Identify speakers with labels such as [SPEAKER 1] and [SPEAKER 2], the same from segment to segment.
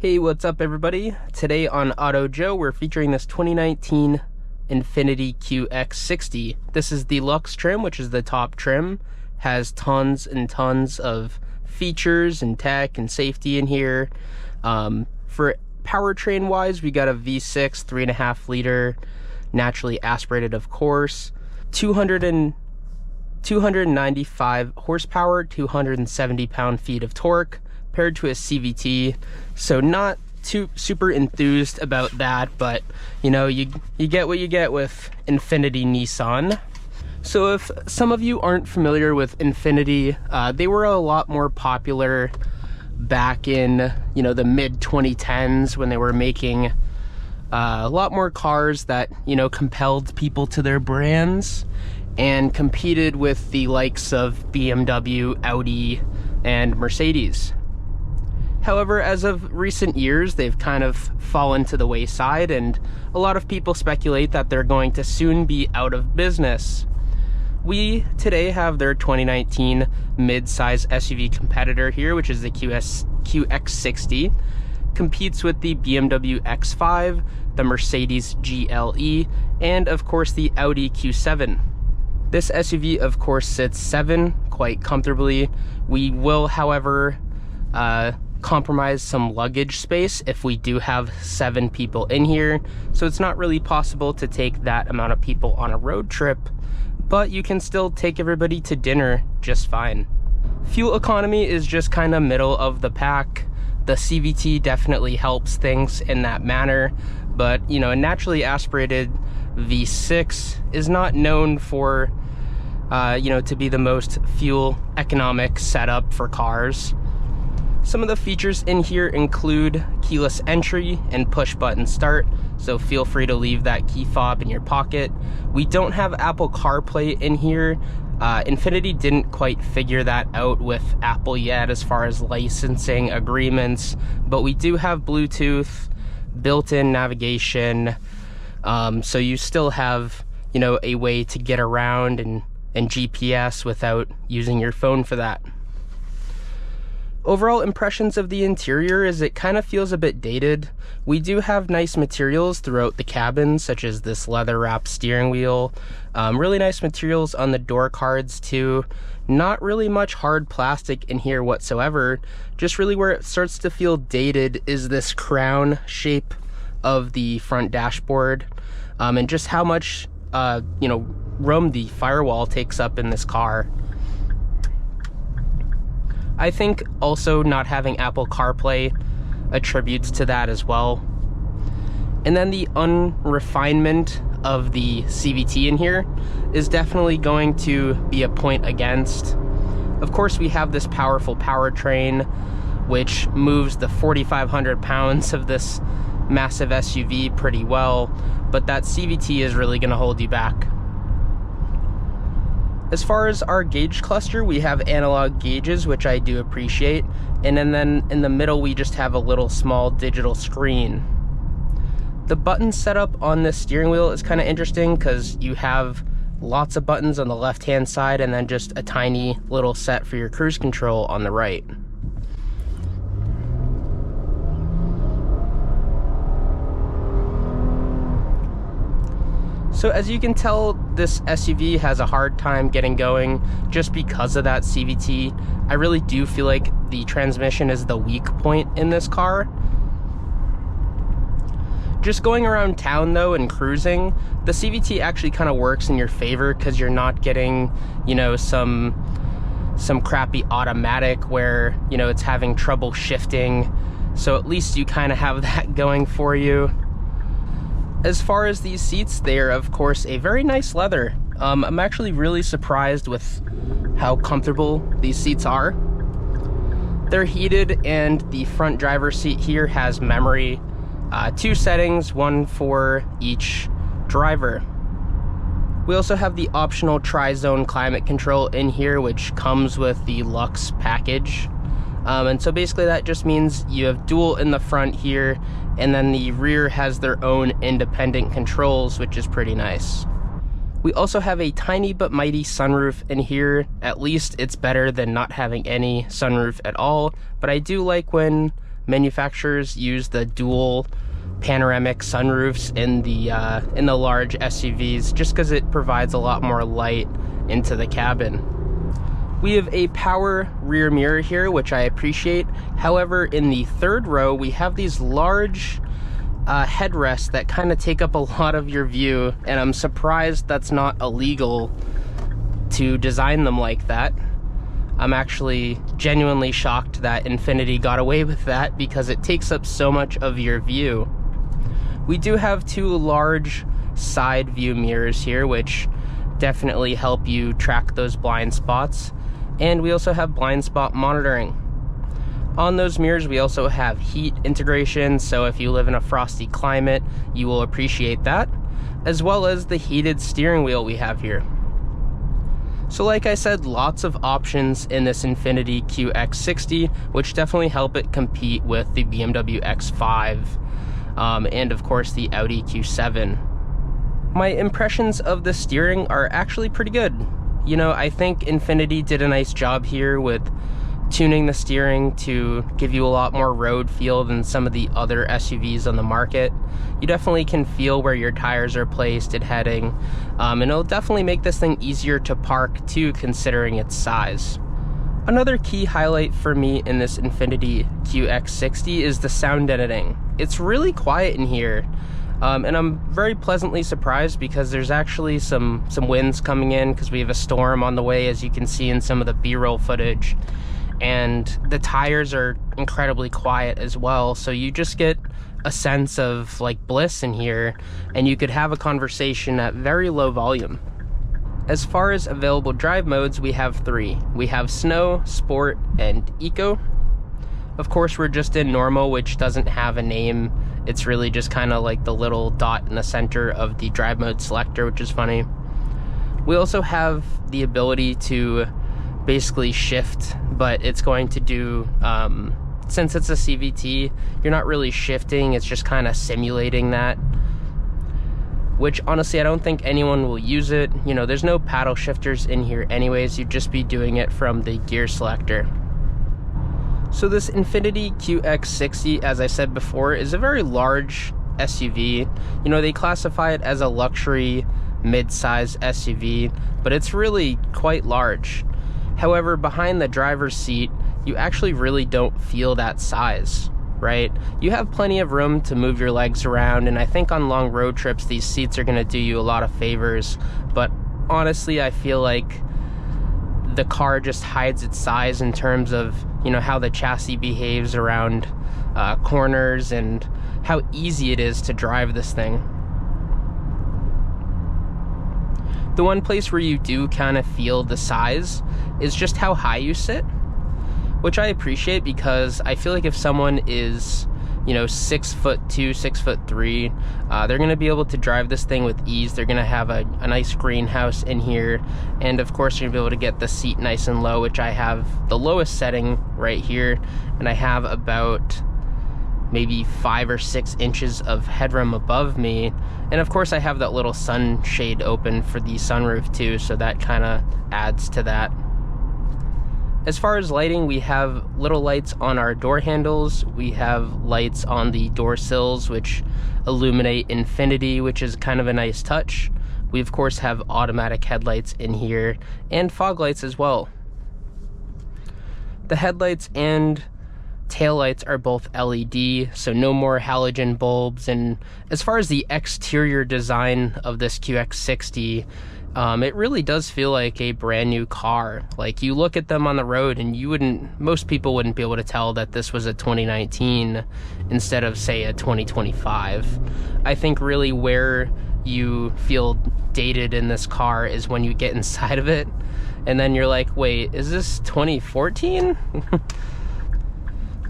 [SPEAKER 1] Hey, what's up everybody? Today on Auto Joe, we're featuring this 2019 Infiniti QX60. This is the Luxe trim, which is the top trim. Has tons and tons of features and tech and safety in here. For powertrain wise, we got a V6 3.5 liter, naturally aspirated of course, 295 horsepower, 270 pound-feet of torque, paired to a CVT. So not too super enthused about that, but you know, you get what you get with Infiniti Nissan. So if some of you aren't familiar with Infiniti, they were a lot more popular back in, you know, the mid 2010s when they were making a lot more cars that, you know, compelled people to their brands and competed with the likes of BMW, Audi, and Mercedes. However, as of recent years, they've kind of fallen to the wayside, and a lot of people speculate that they're going to soon be out of business. We today have their 2019 mid-size SUV competitor here, which is the QX60. Competes with the BMW X5, the Mercedes GLE, and of course the Audi Q7. This SUV of course sits 7 quite comfortably. We will, however, compromise some luggage space if we do have 7 people in here, so it's not really possible to take that amount of people on a road trip, but you can still take everybody to dinner just fine. Fuel economy is just kind of middle of the pack. The CVT definitely helps things in that manner, but you know, a naturally aspirated V6 is not known for you know, to be the most fuel economic setup for cars. Some of the features in here include keyless entry and push button start, so feel free to leave that key fob in your pocket. We don't have Apple CarPlay in here. Infiniti didn't quite figure that out with Apple yet as far as licensing agreements, but we do have Bluetooth, built-in navigation, so you still have, you know, a way to get around and GPS without using your phone for that. Overall impressions of the interior is it kind of feels a bit dated. We do have nice materials throughout the cabin, such as this leather wrapped steering wheel. Really nice materials on the door cards too. Not really much hard plastic in here whatsoever. Just really where it starts to feel dated is this crown shape of the front dashboard, and just how much you know, room the firewall takes up in this car. I think also not having Apple CarPlay attributes to that as well. And then the unrefinement of the CVT in here is definitely going to be a point against. Of course, we have this powerful powertrain, which moves the 4,500 pounds of this massive SUV pretty well, but that CVT is really going to hold you back. As far as our gauge cluster, we have analog gauges, which I do appreciate, and then in the middle we just have a little small digital screen. The button setup on this steering wheel is kind of interesting because you have lots of buttons on the left hand side and then just a tiny little set for your cruise control on the right. So as you can tell, this SUV has a hard time getting going just because of that CVT. I really do feel like the transmission is the weak point in this car. Just going around town though and cruising, the CVT actually kind of works in your favor because you're not getting, you know, some crappy automatic where, you know, it's having trouble shifting. So at least you kind of have that going for you. As far as these seats, they are of course a very nice leather. I'm actually really surprised with how comfortable these seats are. They're heated, and the front driver's seat here has memory. 2 settings, 1 for each driver. We also have the optional tri-zone climate control in here, which comes with the Luxe package. And so basically that just means you have dual in the front here, and then the rear has their own independent controls, which is pretty nice. We also have a tiny but mighty sunroof in here. At least it's better than not having any sunroof at all, but I do like when manufacturers use the dual panoramic sunroofs in the large SUVs, just because it provides a lot more light into the cabin. We have a power rear mirror here, which I appreciate. However, in the third row, we have these large headrests that kind of take up a lot of your view, and I'm surprised that's not illegal to design them like that. I'm actually genuinely shocked that Infiniti got away with that, because it takes up so much of your view. We do have two large side view mirrors here, which definitely help you track those blind spots. And we also have blind spot monitoring. On those mirrors, we also have heat integration, so if you live in a frosty climate, you will appreciate that, as well as the heated steering wheel we have here. So like I said, lots of options in this Infiniti QX60, which definitely help it compete with the BMW X5, and of course the Audi Q7. My impressions of the steering are actually pretty good. You know, I think Infiniti did a nice job here with tuning the steering to give you a lot more road feel than some of the other SUVs on the market. You definitely can feel where your tires are placed at heading, and it'll definitely make this thing easier to park too, considering its size. Another key highlight for me in this Infiniti QX60 is the sound editing. It's really quiet in here, and I'm very pleasantly surprised, because there's actually some winds coming in, because we have a storm on the way, as you can see in some of the B-roll footage. And the tires are incredibly quiet as well, so you just get a sense of like bliss in here, and you could have a conversation at very low volume. As far as available drive modes, we have three. We have Snow, Sport, and Eco. Of course, we're just in Normal, which doesn't have a name. It's really just kind of like the little dot in the center of the drive mode selector, which is funny. We also have the ability to basically shift, but it's going to do, since it's a CVT, you're not really shifting, it's just kind of simulating that. Which honestly, I don't think anyone will use it. You know, there's no paddle shifters in here anyways, you'd just be doing it from the gear selector. So this Infiniti QX60, as I said before, is a very large SUV. You know, they classify it as a luxury mid-size SUV, but it's really quite large. However, behind the driver's seat, you actually really don't feel that size, right? You have plenty of room to move your legs around, and I think on long road trips, these seats are going to do you a lot of favors. But honestly, I feel like the car just hides its size in terms of, you know, how the chassis behaves around corners and how easy it is to drive this thing. The one place where you do kind of feel the size is just how high you sit, which I appreciate, because I feel like if someone is, you know, 6'2", 6'3", they're gonna be able to drive this thing with ease. They're gonna have a nice greenhouse in here, and of course you're gonna be able to get the seat nice and low, which I have the lowest setting right here, and I have about maybe 5 or 6 inches of headroom above me. And of course I have that little sunshade open for the sunroof too, so that kind of adds to that. As far as lighting, we have little lights on our door handles. We have lights on the door sills, which illuminate Infiniti, which is kind of a nice touch. We of course have automatic headlights in here, and fog lights as well. The headlights and taillights are both LED, so no more halogen bulbs. And as far as the exterior design of this QX60, it really does feel like a brand new car. Like, you look at them on the road and most people wouldn't be able to tell that this was a 2019 instead of, say, a 2025. I think really where you feel dated in this car is when you get inside of it, and then you're like, wait, is this 2014?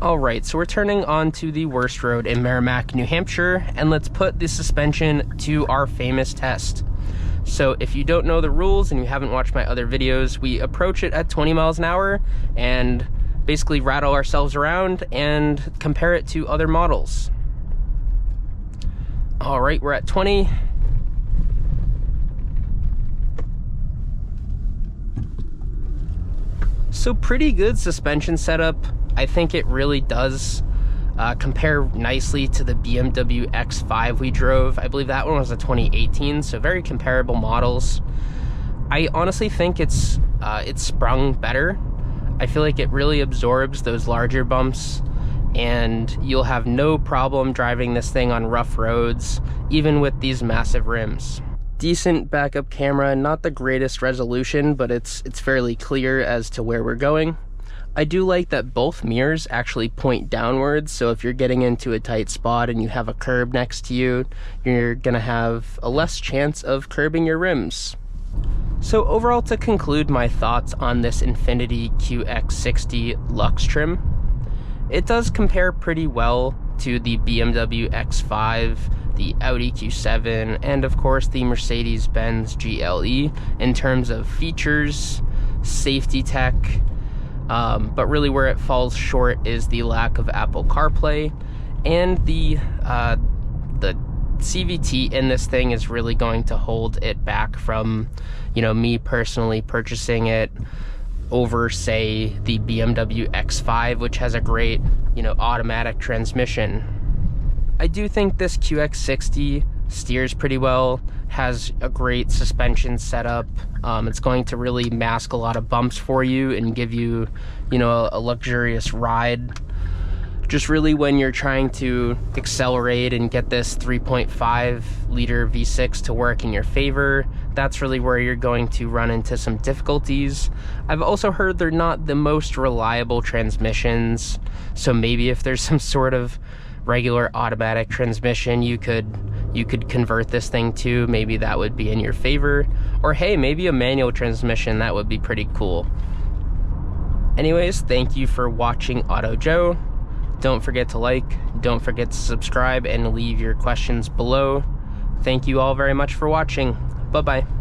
[SPEAKER 1] Alright, so we're turning onto the worst road in Merrimack, New Hampshire, and let's put the suspension to our famous test. So if you don't know the rules and you haven't watched my other videos, we approach it at 20 miles an hour and basically rattle ourselves around and compare it to other models. Alright, we're at 20. So pretty good suspension setup. I think it really does compare nicely to the BMW X5 we drove. I believe that one was a 2018, so very comparable models. I honestly think it's sprung better. I feel like it really absorbs those larger bumps, and you'll have no problem driving this thing on rough roads, even with these massive rims. Decent backup camera, not the greatest resolution, but it's fairly clear as to where we're going. I do like that both mirrors actually point downwards, so if you're getting into a tight spot and you have a curb next to you, you're gonna have a less chance of curbing your rims. So overall, to conclude my thoughts on this Infiniti QX60 Luxe trim, it does compare pretty well to the BMW X5, the Audi Q7, and of course the Mercedes-Benz GLE in terms of features, safety tech, but really where it falls short is the lack of Apple CarPlay, and the CVT in this thing is really going to hold it back from, me personally purchasing it over, say, the BMW X5, which has a great, automatic transmission. I do think this QX60 steers pretty well, has a great suspension setup. It's going to really mask a lot of bumps for you and give you, a luxurious ride. Just really when you're trying to accelerate and get this 3.5 liter V6 to work in your favor, that's really where you're going to run into some difficulties. I've also heard they're not the most reliable transmissions, so maybe if there's some sort of regular automatic transmission you could convert this thing to, maybe that would be in your favor. Or hey, maybe a manual transmission, that would be pretty cool. Anyways, thank you for watching Auto Joe. Don't forget to like, don't forget to subscribe, and leave your questions below. Thank you all very much for watching. Bye-bye.